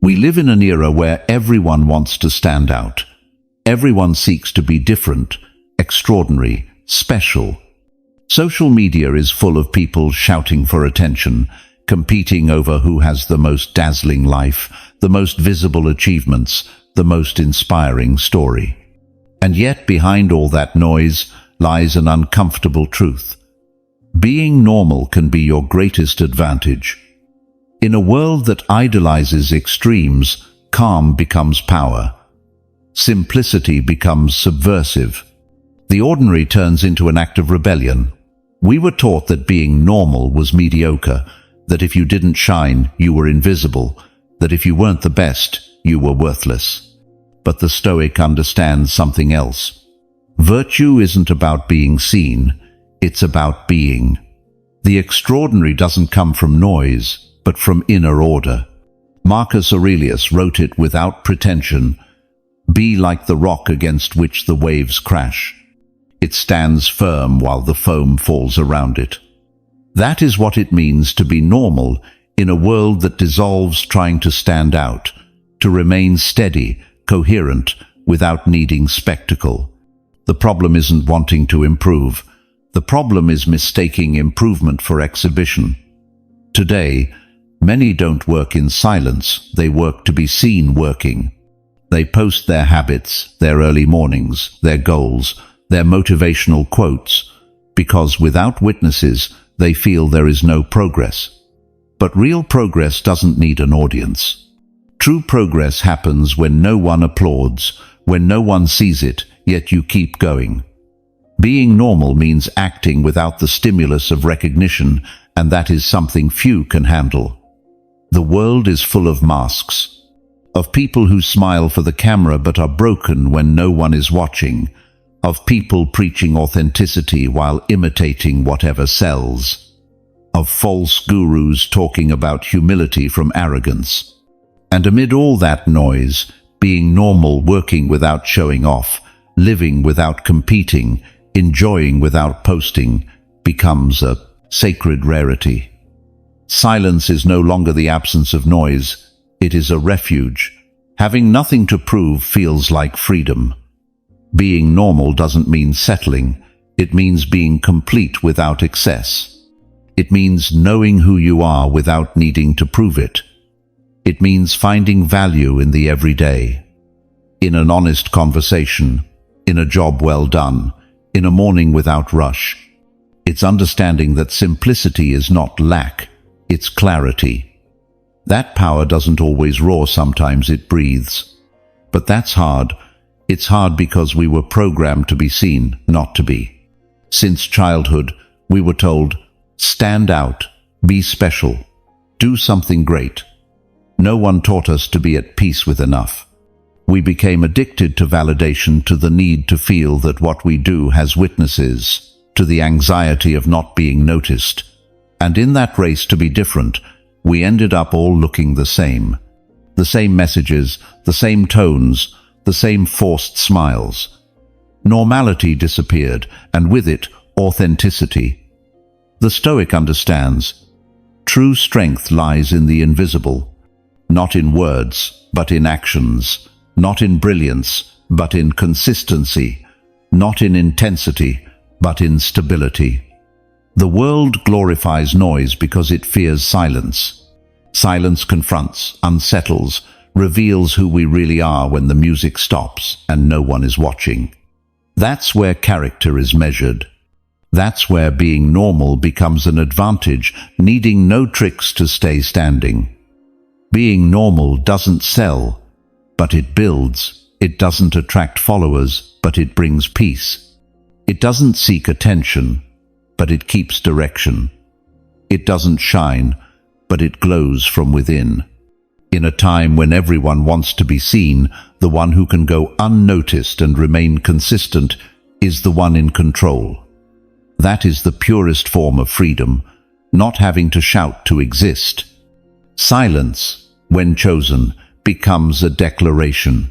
We live in an era where everyone wants to stand out. Everyone seeks to be different, extraordinary, special. Social media is full of people shouting for attention, competing over who has the most dazzling life, the most visible achievements, the most inspiring story. And yet behind all that noise lies an uncomfortable truth. Being normal can be your greatest advantage. In a world that idolizes extremes, calm becomes power. Simplicity becomes subversive. The ordinary turns into an act of rebellion. We were taught that being normal was mediocre, that if you didn't shine, you were invisible, that if you weren't the best, you were worthless. But the Stoic understands something else. Virtue isn't about being seen, it's about being. The extraordinary doesn't come from noise, but from inner order. Marcus Aurelius wrote it without pretension. Be like the rock against which the waves crash. It stands firm while the foam falls around it. That is what it means to be normal in a world that dissolves trying to stand out, to remain steady, coherent, without needing spectacle. The problem isn't wanting to improve. The problem is mistaking improvement for exhibition. Today, many don't work in silence, they work to be seen working. They post their habits, their early mornings, their goals, their motivational quotes, because without witnesses, they feel there is no progress. But real progress doesn't need an audience. True progress happens when no one applauds, when no one sees it, yet you keep going. Being normal means acting without the stimulus of recognition, and that is something few can handle. The world is full of masks, of people who smile for the camera but are broken when no one is watching, of people preaching authenticity while imitating whatever sells, of false gurus talking about humility from arrogance. And amid all that noise, being normal, working without showing off, living without competing, enjoying without posting, becomes a sacred rarity. Silence is no longer the absence of noise, it is a refuge. Having nothing to prove feels like freedom. Being normal doesn't mean settling, it means being complete without excess. It means knowing who you are without needing to prove it. It means finding value in the everyday. In an honest conversation, in a job well done, in a morning without rush. It's understanding that simplicity is not lack, it's clarity. That power doesn't always roar, sometimes it breathes. But that's hard. It's hard because we were programmed to be seen, not to be. Since childhood, we were told, stand out, be special, do something great. No one taught us to be at peace with enough. We became addicted to validation, to the need to feel that what we do has witnesses, to the anxiety of not being noticed. And in that race to be different, we ended up all looking the same. The same messages, the same tones, the same forced smiles. Normality disappeared, and with it, authenticity. The Stoic understands, true strength lies in the invisible, not in words, but in actions, not in brilliance, but in consistency, not in intensity, but in stability. The world glorifies noise because it fears silence. Silence confronts, unsettles, reveals who we really are when the music stops and no one is watching. That's where character is measured. That's where being normal becomes an advantage, needing no tricks to stay standing. Being normal doesn't sell, but it builds. It doesn't attract followers, but it brings peace. It doesn't seek attention, but it keeps direction. It doesn't shine, but it glows from within. In a time when everyone wants to be seen, the one who can go unnoticed and remain consistent is the one in control. That is the purest form of freedom, not having to shout to exist. Silence, when chosen, becomes a declaration.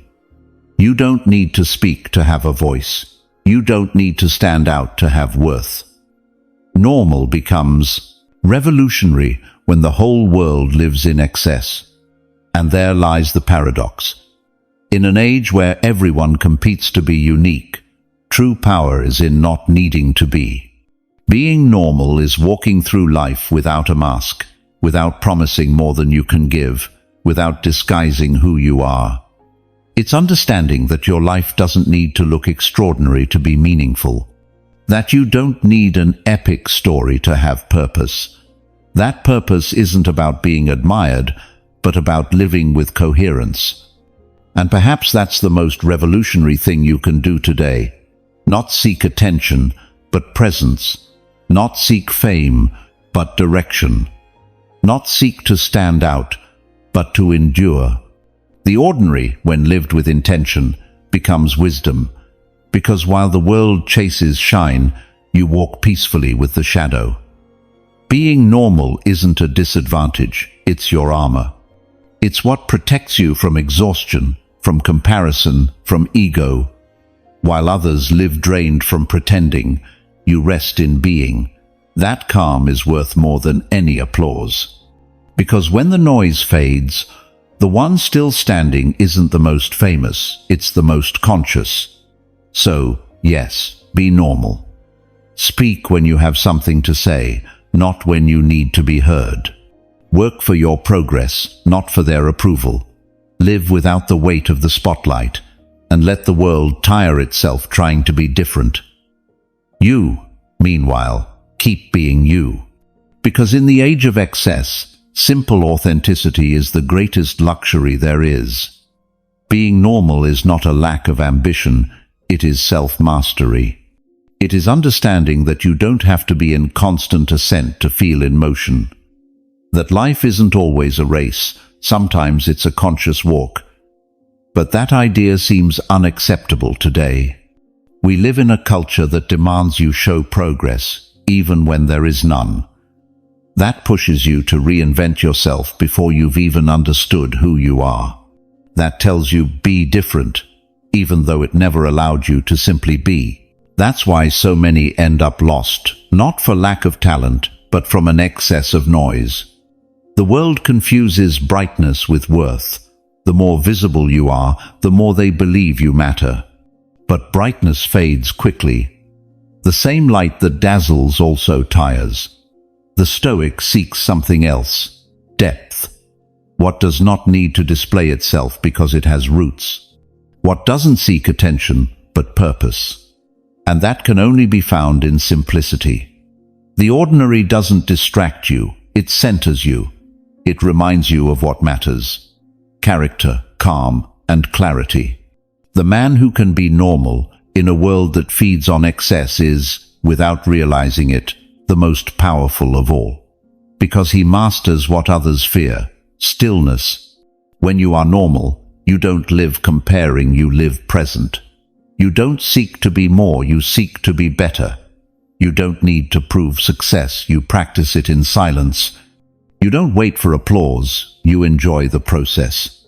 You don't need to speak to have a voice. You don't need to stand out to have worth. Normal becomes revolutionary when the whole world lives in excess. And there lies the paradox. In an age where everyone competes to be unique, true power is in not needing to be. Being normal is walking through life without a mask, without promising more than you can give, without disguising who you are. It's understanding that your life doesn't need to look extraordinary to be meaningful, that you don't need an epic story to have purpose. That purpose isn't about being admired, but about living with coherence. And perhaps that's the most revolutionary thing you can do today. Not seek attention, but presence. Not seek fame, but direction. Not seek to stand out, but to endure. The ordinary, when lived with intention, becomes wisdom, because while the world chases shine, you walk peacefully with the shadow. Being normal isn't a disadvantage, it's your armor. It's what protects you from exhaustion, from comparison, from ego. While others live drained from pretending, you rest in being. That calm is worth more than any applause. Because when the noise fades, the one still standing isn't the most famous, it's the most conscious. So, yes, be normal. Speak when you have something to say, not when you need to be heard. Work for your progress, not for their approval. Live without the weight of the spotlight, and let the world tire itself trying to be different. You, meanwhile, keep being you. Because in the age of excess, simple authenticity is the greatest luxury there is. Being normal is not a lack of ambition, it is self-mastery. It is understanding that you don't have to be in constant ascent to feel in motion. That life isn't always a race, sometimes it's a conscious walk. But that idea seems unacceptable today. We live in a culture that demands you show progress, even when there is none. That pushes you to reinvent yourself before you've even understood who you are. That tells you be different, even though it never allowed you to simply be. That's why so many end up lost, not for lack of talent, but from an excess of noise. The world confuses brightness with worth. The more visible you are, the more they believe you matter. But brightness fades quickly. The same light that dazzles also tires. The Stoic seeks something else, depth. What does not need to display itself because it has roots. What doesn't seek attention, but purpose. And that can only be found in simplicity. The ordinary doesn't distract you, it centers you. It reminds you of what matters. Character, calm, and clarity. The man who can be normal in a world that feeds on excess is, without realizing it, the most powerful of all. Because he masters what others fear, stillness. When you are normal, you don't live comparing, you live present. You don't seek to be more, you seek to be better. You don't need to prove success, you practice it in silence. You don't wait for applause, you enjoy the process.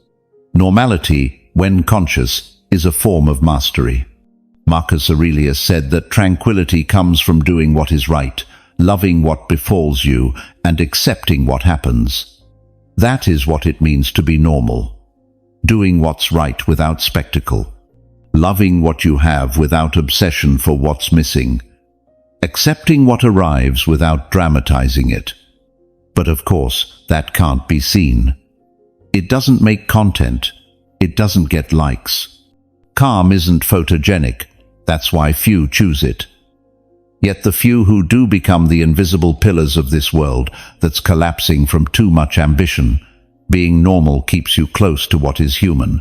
Normality, when conscious, is a form of mastery. Marcus Aurelius said that tranquility comes from doing what is right, loving what befalls you, and accepting what happens. That is what it means to be normal. Doing what's right without spectacle. Loving what you have without obsession for what's missing. Accepting what arrives without dramatizing it. But of course, that can't be seen. It doesn't make content. It doesn't get likes. Calm isn't photogenic. That's why few choose it. Yet the few who do become the invisible pillars of this world that's collapsing from too much ambition. Being normal keeps you close to what is human.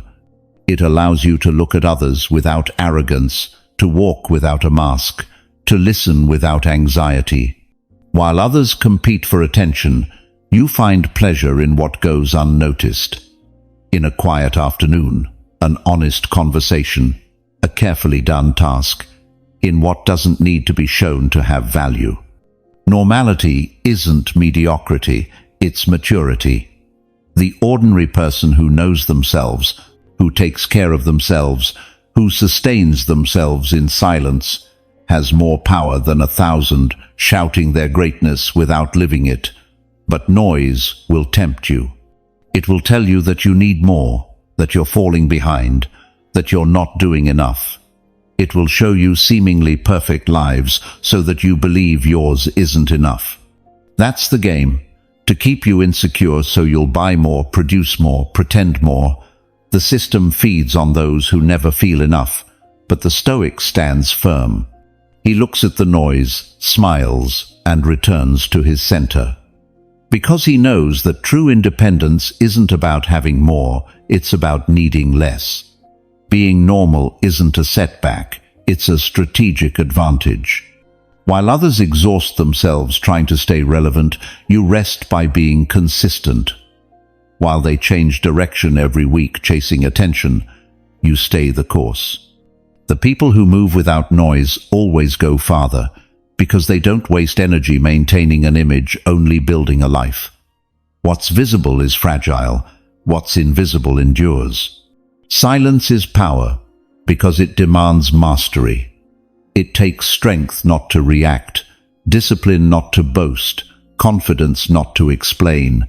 It allows you to look at others without arrogance, to walk without a mask, to listen without anxiety. While others compete for attention, you find pleasure in what goes unnoticed. In a quiet afternoon, an honest conversation, a carefully done task, in what doesn't need to be shown to have value. Normality isn't mediocrity, it's maturity. The ordinary person who knows themselves, who takes care of themselves, who sustains themselves in silence, has more power than 1,000 shouting their greatness without living it. But noise will tempt you. It will tell you that you need more, that you're falling behind, that you're not doing enough. It will show you seemingly perfect lives so that you believe yours isn't enough. That's the game, to keep you insecure so you'll buy more, produce more, pretend more. The system feeds on those who never feel enough, but the Stoic stands firm. He looks at the noise, smiles, and returns to his center. Because he knows that true independence isn't about having more, it's about needing less. Being normal isn't a setback, it's a strategic advantage. While others exhaust themselves trying to stay relevant, you rest by being consistent. While they change direction every week chasing attention, you stay the course. The people who move without noise always go farther, because they don't waste energy maintaining an image, only building a life. What's visible is fragile, what's invisible endures. Silence is power, because it demands mastery. It takes strength not to react, discipline not to boast, confidence not to explain.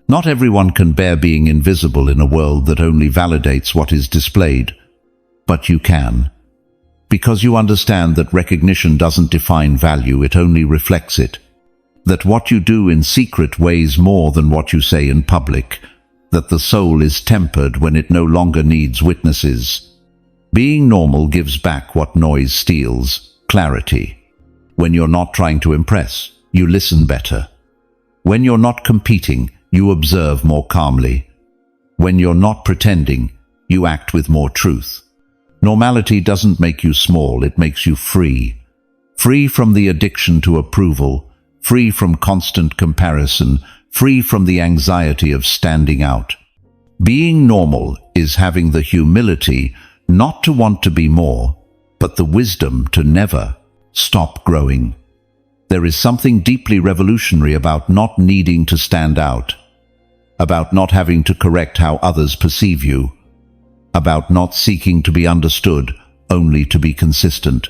Not everyone can bear being invisible in a world that only validates what is displayed. But you can. Because you understand that recognition doesn't define value, it only reflects it. That what you do in secret weighs more than what you say in public. That the soul is tempered when it no longer needs witnesses. Being normal gives back what noise steals: clarity. When you're not trying to impress, you listen better. When you're not competing, you observe more calmly. When you're not pretending, you act with more truth. Normality doesn't make you small, it makes you free. Free from the addiction to approval, free from constant comparison, free from the anxiety of standing out. Being normal is having the humility not to want to be more, but the wisdom to never stop growing. There is something deeply revolutionary about not needing to stand out, about not having to correct how others perceive you, about not seeking to be understood, only to be consistent.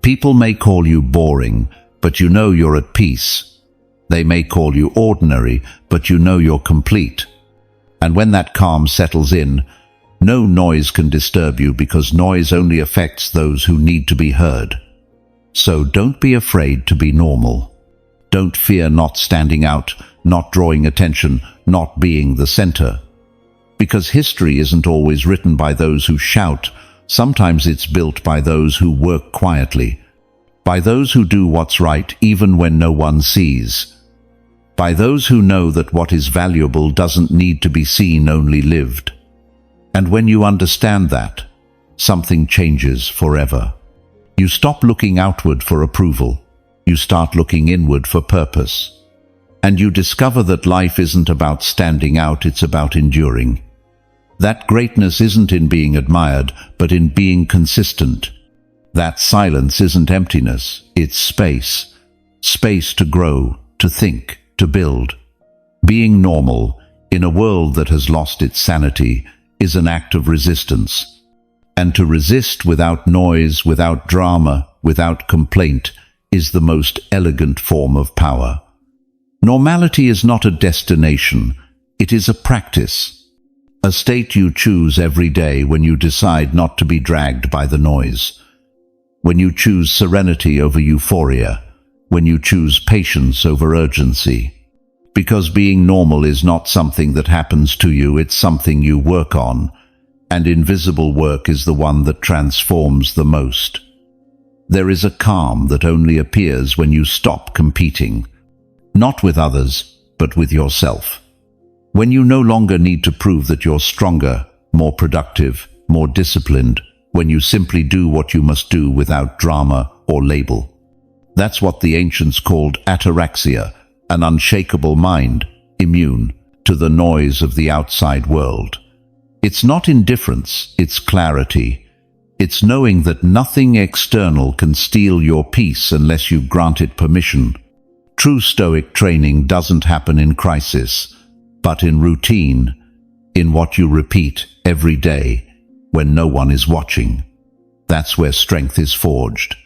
People may call you boring, but you know you're at peace. They may call you ordinary, but you know you're complete. And when that calm settles in, no noise can disturb you, because noise only affects those who need to be heard. So don't be afraid to be normal. Don't fear not standing out, not drawing attention, not being the center. Because history isn't always written by those who shout. Sometimes it's built by those who work quietly, by those who do what's right even when no one sees, by those who know that what is valuable doesn't need to be seen, only lived. And when you understand that, something changes forever. You stop looking outward for approval. You start looking inward for purpose. And you discover that life isn't about standing out, it's about enduring. That greatness isn't in being admired, but in being consistent. That silence isn't emptiness, it's space. Space to grow, to think, to build. Being normal, in a world that has lost its sanity, is an act of resistance. And to resist without noise, without drama, without complaint, is the most elegant form of power. Normality is not a destination, it is a practice. A state you choose every day when you decide not to be dragged by the noise. When you choose serenity over euphoria. When you choose patience over urgency. Because being normal is not something that happens to you, it's something you work on. And invisible work is the one that transforms the most. There is a calm that only appears when you stop competing. Not with others, but with yourself. When you no longer need to prove that you're stronger, more productive, more disciplined, when you simply do what you must do without drama or label. That's what the ancients called ataraxia, an unshakable mind, immune to the noise of the outside world. It's not indifference, it's clarity. It's knowing that nothing external can steal your peace unless you grant it permission. True Stoic training doesn't happen in crisis, but in routine, in what you repeat every day when no one is watching. That's where strength is forged.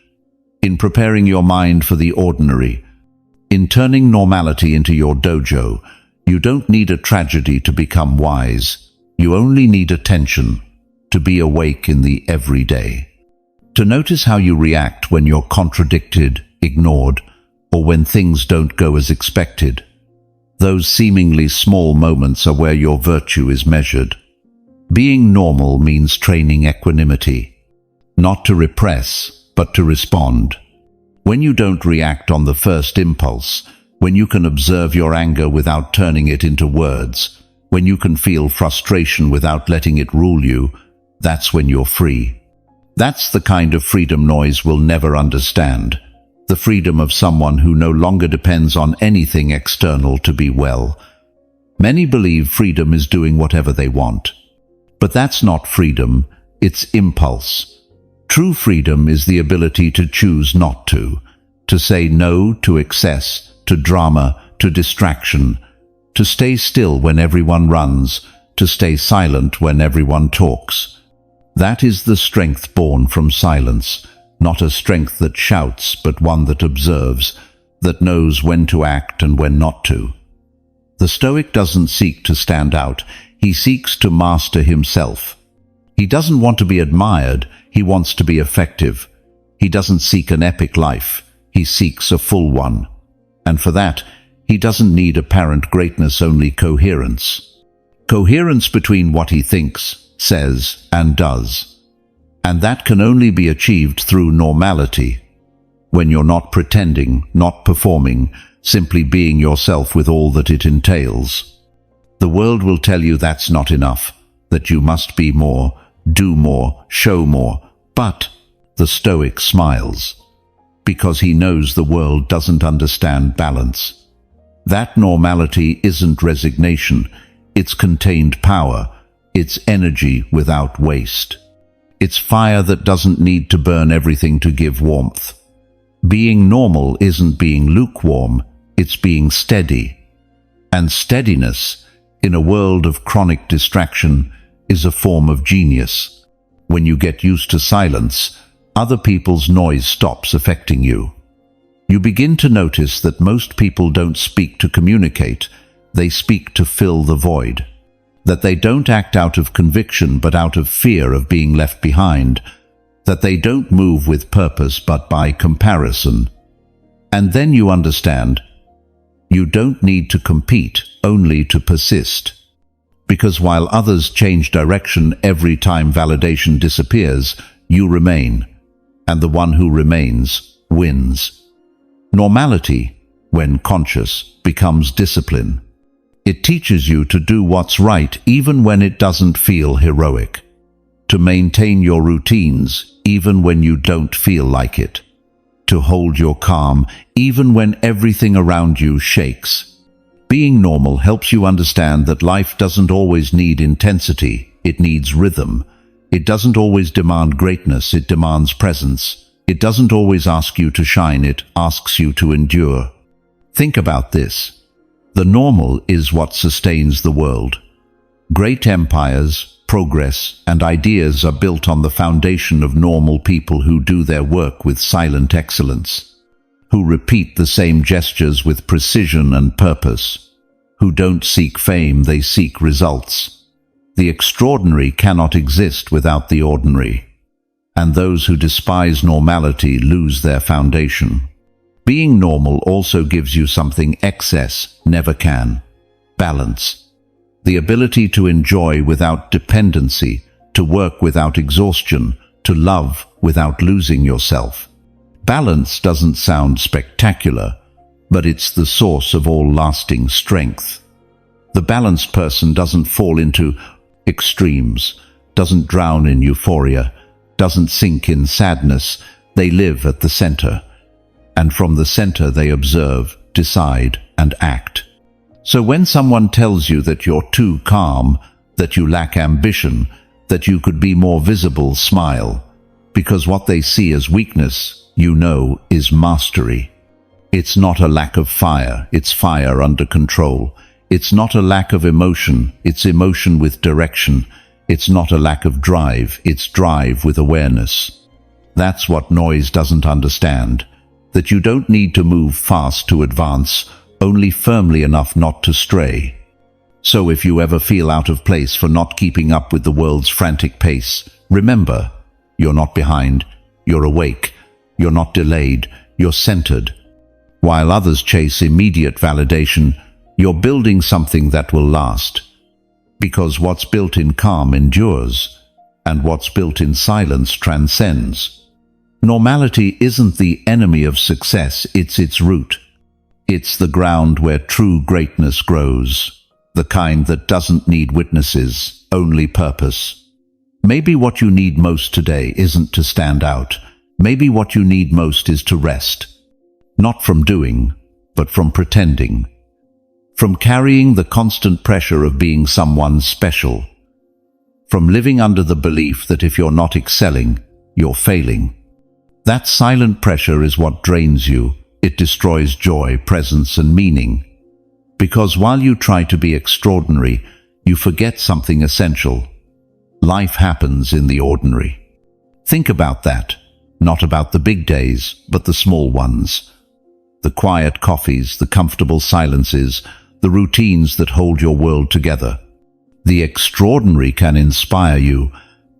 In preparing your mind for the ordinary, in turning normality into your dojo, You don't need a tragedy to become wise. You only need attention, to be awake in the everyday. To notice how you react when you're contradicted, ignored, or when things don't go as expected. Those seemingly small moments are where your virtue is measured. Being normal means training equanimity, not to repress, but to respond. When you don't react on the first impulse, when you can observe your anger without turning it into words, when you can feel frustration without letting it rule you, that's when you're free. That's the kind of freedom noise will never understand. The freedom of someone who no longer depends on anything external to be well. Many believe freedom is doing whatever they want. But that's not freedom, it's impulse. True freedom is the ability to choose not to say no to excess, to drama, to distraction, to stay still when everyone runs, to stay silent when everyone talks. That is the strength born from silence, not a strength that shouts, but one that observes, that knows when to act and when not to. The Stoic doesn't seek to stand out, he seeks to master himself. He doesn't want to be admired, he wants to be effective. He doesn't seek an epic life, he seeks a full one. And for that, he doesn't need apparent greatness, only coherence. Coherence between what he thinks, says, and does. And that can only be achieved through normality. When you're not pretending, not performing, simply being yourself with all that it entails. The world will tell you that's not enough, that you must be more, do more, show more. But the Stoic smiles, because he knows the world doesn't understand balance. That normality isn't resignation, it's contained power, it's energy without waste. It's fire that doesn't need to burn everything to give warmth. Being normal isn't being lukewarm, it's being steady. And steadiness, in a world of chronic distraction, is a form of genius. When you get used to silence, other people's noise stops affecting you. You begin to notice that most people don't speak to communicate, they speak to fill the void. That they don't act out of conviction but out of fear of being left behind. That they don't move with purpose but by comparison. And then you understand, you don't need to compete, only to persist. Because while others change direction every time validation disappears, you remain. And the one who remains wins. Normality, when conscious, becomes discipline. It teaches you to do what's right even when it doesn't feel heroic. To maintain your routines even when you don't feel like it. To hold your calm even when everything around you shakes. Being normal helps you understand that life doesn't always need intensity, it needs rhythm. It doesn't always demand greatness, it demands presence. It doesn't always ask you to shine, it asks you to endure. Think about this. The normal is what sustains the world. Great empires, progress, and ideas are built on the foundation of normal people who do their work with silent excellence, who repeat the same gestures with precision and purpose, who don't seek fame, they seek results. The extraordinary cannot exist without the ordinary, and those who despise normality lose their foundation. Being normal also gives you something excess never can: balance. The ability to enjoy without dependency, to work without exhaustion, to love without losing yourself. Balance doesn't sound spectacular, but it's the source of all lasting strength. The balanced person doesn't fall into extremes, doesn't drown in euphoria, doesn't sink in sadness. They live at the center. And from the center they observe, decide, and act. So when someone tells you that you're too calm, that you lack ambition, that you could be more visible, smile. Because what they see as weakness, you know, is mastery. It's not a lack of fire, it's fire under control. It's not a lack of emotion, it's emotion with direction. It's not a lack of drive, it's drive with awareness. That's what noise doesn't understand. That you don't need to move fast to advance, only firmly enough not to stray. So if you ever feel out of place for not keeping up with the world's frantic pace, remember, you're not behind, you're awake, you're not delayed, you're centered. While others chase immediate validation, you're building something that will last. Because what's built in calm endures, and what's built in silence transcends. Normality isn't the enemy of success, it's its root. It's the ground where true greatness grows, the kind that doesn't need witnesses, only purpose. Maybe what you need most today isn't to stand out. Maybe what you need most is to rest. Not from doing, but from pretending. From carrying the constant pressure of being someone special. From living under the belief that if you're not excelling, you're failing. That silent pressure is what drains you. It destroys joy, presence, and meaning. Because while you try to be extraordinary, you forget something essential. Life happens in the ordinary. Think about that. Not about the big days, but the small ones. The quiet coffees, the comfortable silences, the routines that hold your world together. The extraordinary can inspire you,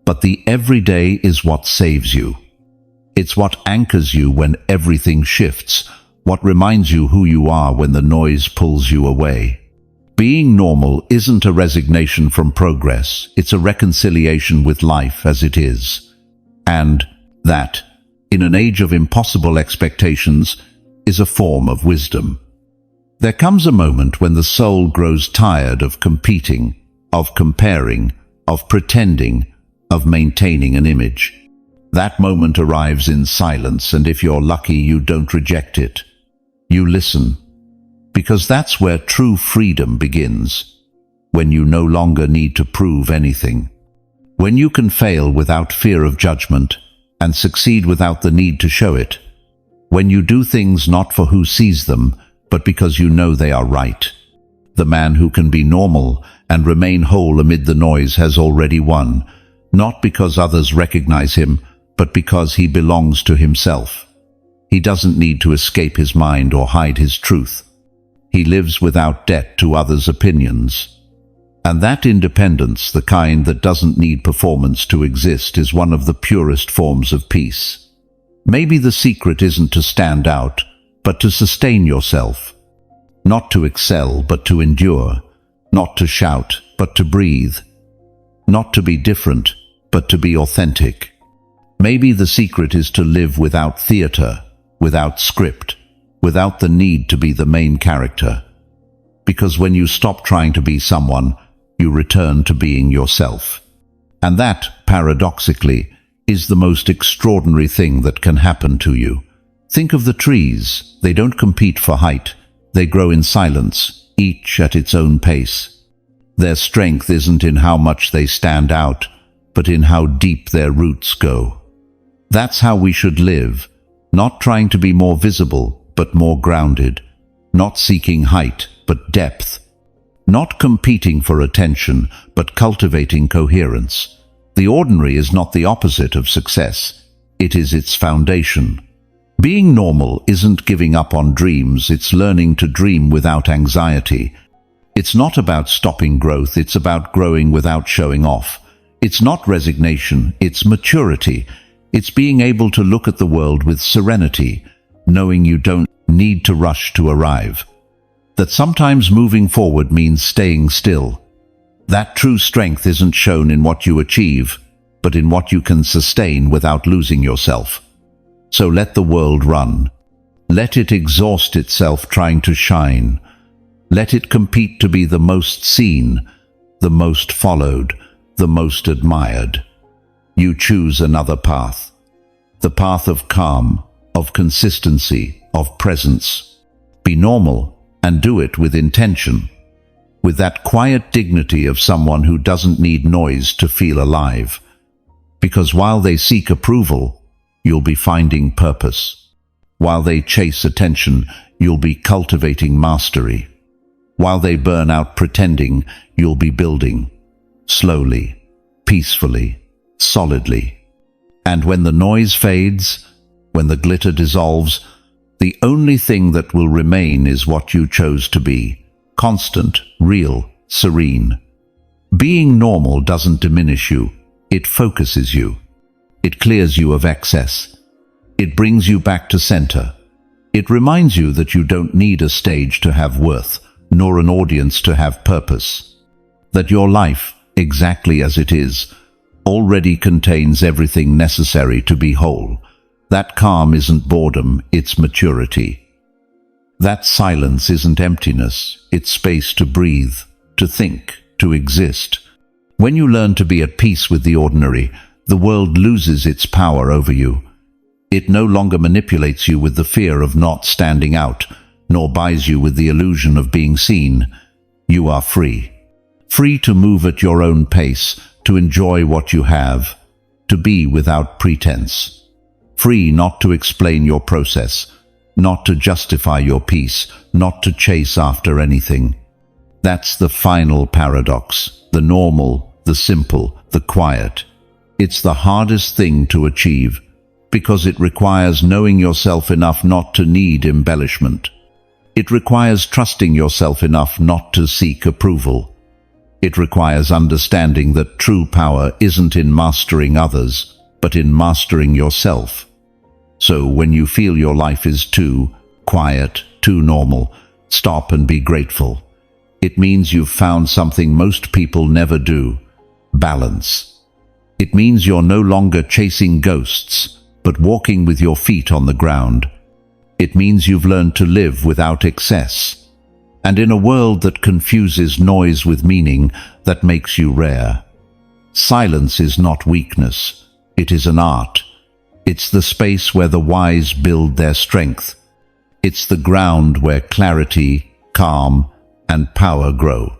but the everyday is what saves you. It's what anchors you when everything shifts, what reminds you who you are when the noise pulls you away. Being normal isn't a resignation from progress, it's a reconciliation with life as it is. And that, in an age of impossible expectations, is a form of wisdom. There comes a moment when the soul grows tired of competing, of comparing, of pretending, of maintaining an image. That moment arrives in silence, and if you're lucky, you don't reject it. You listen, because that's where true freedom begins, when you no longer need to prove anything. When you can fail without fear of judgment, and succeed without the need to show it. When you do things not for who sees them, but because you know they are right. The man who can be normal and remain whole amid the noise has already won, not because others recognize him, but because he belongs to himself. He doesn't need to escape his mind or hide his truth. He lives without debt to others' opinions. And that independence, the kind that doesn't need performance to exist, is one of the purest forms of peace. Maybe the secret isn't to stand out, but to sustain yourself. Not to excel, but to endure. Not to shout, but to breathe. Not to be different, but to be authentic. Maybe the secret is to live without theater, without script, without the need to be the main character. Because when you stop trying to be someone, you return to being yourself. And that, paradoxically, is the most extraordinary thing that can happen to you. Think of the trees. They don't compete for height. They grow in silence, each at its own pace. Their strength isn't in how much they stand out, but in how deep their roots go. That's how we should live, not trying to be more visible, but more grounded, not seeking height, but depth, not competing for attention, but cultivating coherence. The ordinary is not the opposite of success. It is its foundation. Being normal isn't giving up on dreams, it's learning to dream without anxiety. It's not about stopping growth, it's about growing without showing off. It's not resignation, it's maturity. It's being able to look at the world with serenity, knowing you don't need to rush to arrive. That sometimes moving forward means staying still. That true strength isn't shown in what you achieve, but in what you can sustain without losing yourself. So let the world run. Let it exhaust itself trying to shine. Let it compete to be the most seen, the most followed, the most admired. You choose another path. The path of calm, of consistency, of presence. Be normal, and do it with intention, with that quiet dignity of someone who doesn't need noise to feel alive. Because while they seek approval, you'll be finding purpose. While they chase attention, you'll be cultivating mastery. While they burn out pretending, you'll be building. Slowly, peacefully, solidly. And when the noise fades, when the glitter dissolves, the only thing that will remain is what you chose to be. Constant, real, serene. Being normal doesn't diminish you, it focuses you. It clears you of excess. It brings you back to center. It reminds you that you don't need a stage to have worth, nor an audience to have purpose. That your life, exactly as it is, already contains everything necessary to be whole. That calm isn't boredom, it's maturity. That silence isn't emptiness, it's space to breathe, to think, to exist. When you learn to be at peace with the ordinary, the world loses its power over you. It no longer manipulates you with the fear of not standing out, nor buys you with the illusion of being seen. You are free. Free to move at your own pace, to enjoy what you have, to be without pretense. Free not to explain your process, not to justify your peace, not to chase after anything. That's the final paradox, the normal, the simple, the quiet. It's the hardest thing to achieve, because it requires knowing yourself enough not to need embellishment. It requires trusting yourself enough not to seek approval. It requires understanding that true power isn't in mastering others, but in mastering yourself. So when you feel your life is too quiet, too normal, stop and be grateful. It means you've found something most people never do: balance. It means you're no longer chasing ghosts, but walking with your feet on the ground. It means you've learned to live without excess. And in a world that confuses noise with meaning, that makes you rare. Silence is not weakness, it is an art. It's the space where the wise build their strength. It's the ground where clarity, calm, and power grow.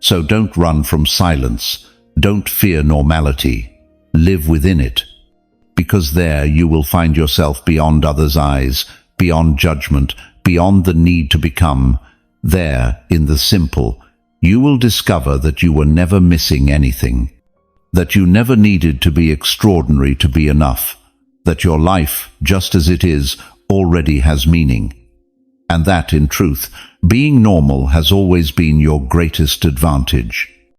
So don't run from silence. Don't fear normality. Live within it. Because there you will find yourself beyond others' eyes, beyond judgment, beyond the need to become. There, in the simple, you will discover that you were never missing anything. That you never needed to be extraordinary to be enough. That your life, just as it is, already has meaning. And that, in truth, being normal has always been your greatest advantage.